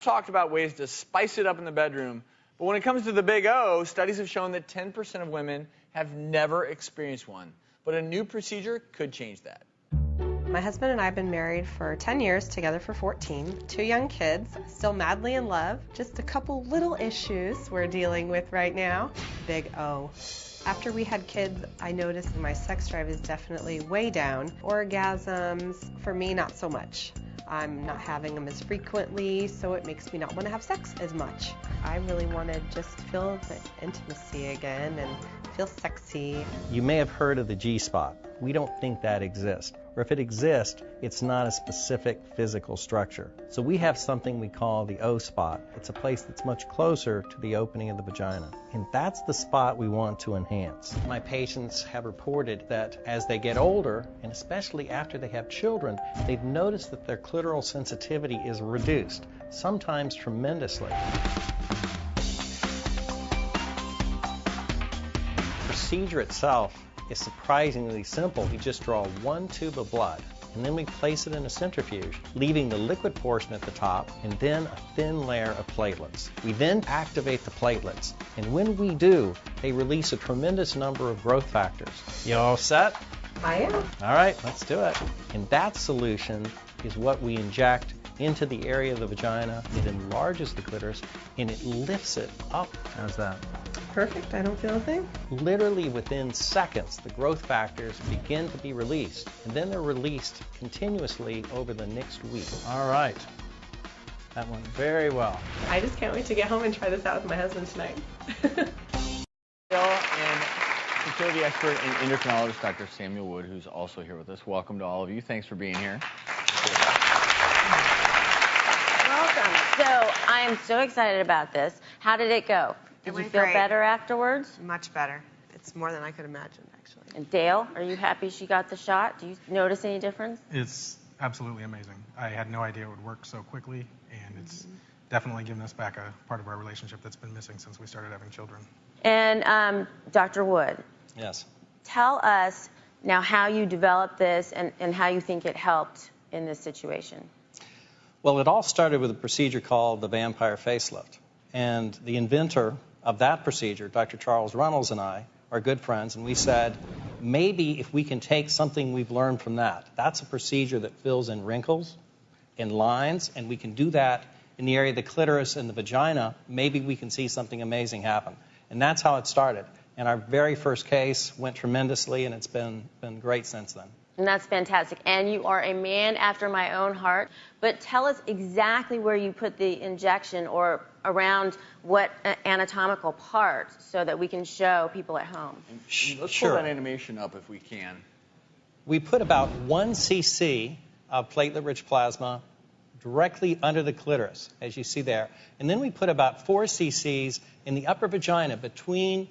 Talked about ways to spice it up in the bedroom, but when it comes to the big O, studies have shown that 10% of women have never experienced one. But a new procedure could change that. My husband and I have been married for 10 years, together for 14, 2 young kids, still madly in love. Just a couple little issues we're dealing with right now. Big O. After we had kids, I noticed my sex drive is definitely way down. Orgasms, for me, not so much. I'm not having them as frequently, so it makes me not want to have sex as much. I really want to just feel the intimacy again and feel sexy. You may have heard of the G-spot. We don't think that exists. Or if it exists, it's not a specific physical structure. So we have something we call the O-spot. It's a place that's much closer to the opening of the vagina. And that's the spot we want to enhance. My patients have reported that as they get older, and especially after they have children, they've noticed that their clitoral sensitivity is reduced, sometimes tremendously. The procedure itself is surprisingly simple. We just draw one tube of blood, and then we place it in a centrifuge, leaving the liquid portion at the top, and then a thin layer of platelets. We then activate the platelets, and when we do, they release a tremendous number of growth factors. You all set? I am. All right, let's do it. And that solution is what we inject into the area of the vagina. It enlarges the clitoris, and it lifts it up. How's that? Perfect, I don't feel a thing. Literally within seconds, the growth factors begin to be released, and then they're released continuously over the next week. All right. That went very well. I just can't wait to get home and try this out with my husband tonight. And fertility expert and endocrinologist Dr. Samuel Wood, who's also here with us. Welcome to all of you. Thanks for being here. Welcome. So I'm so excited about this. How did it go? Did you feel better afterwards? Much better. It's more than I could imagine, actually. And Dale, are you happy she got the shot? Do you notice any difference? It's absolutely amazing. I had no idea it would work so quickly, and it's definitely given us back a part of our relationship that's been missing since we started having children. And Dr. Wood. Yes. Tell us now how you developed this and how you think it helped in this situation. Well, it all started with a procedure called the vampire facelift. And the inventor of that procedure, Dr. Charles Reynolds, and I are good friends, and we said, maybe if we can take something we've learned from that. That's a procedure that fills in wrinkles and lines, and we can do that in the area of the clitoris and the vagina. Maybe we can see something amazing happen. And that's how it started. And our very first case went tremendously, and it's been great since then. And that's fantastic. And you are a man after my own heart. But tell us exactly where you put the injection or around what anatomical part so that we can show people at home. Let's pull that animation up if we can. We put about 1 cc of platelet-rich plasma directly under the clitoris, as you see there. And then we put about 4 cc's in the upper vagina between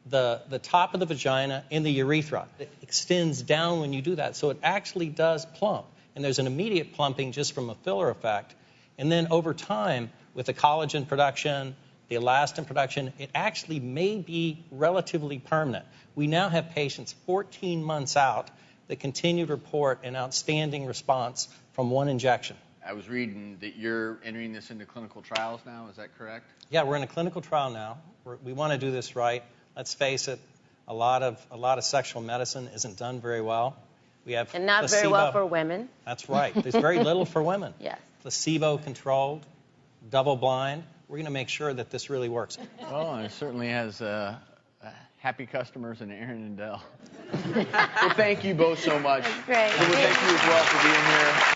the top of the vagina and the urethra. It extends down when you do that, so it actually does plump. And there's an immediate plumping just from a filler effect. And then over time, with the collagen production, the elastin production, it actually may be relatively permanent. We now have patients 14 months out that continue to report an outstanding response from 1 injection. I was reading that you're entering this into clinical trials now. Is that correct? Yeah, we're in a clinical trial now. We want to do this right. Let's face it, a lot of sexual medicine isn't done very well. We have and not placebo. Very well for women. That's right. There's very little for women. Yes. Placebo-controlled, double-blind. We're going to make sure that this really works. Well, it certainly has happy customers in Aaron and Dell. Well, thank you both so much. That's great. Well, thank you as well for being here.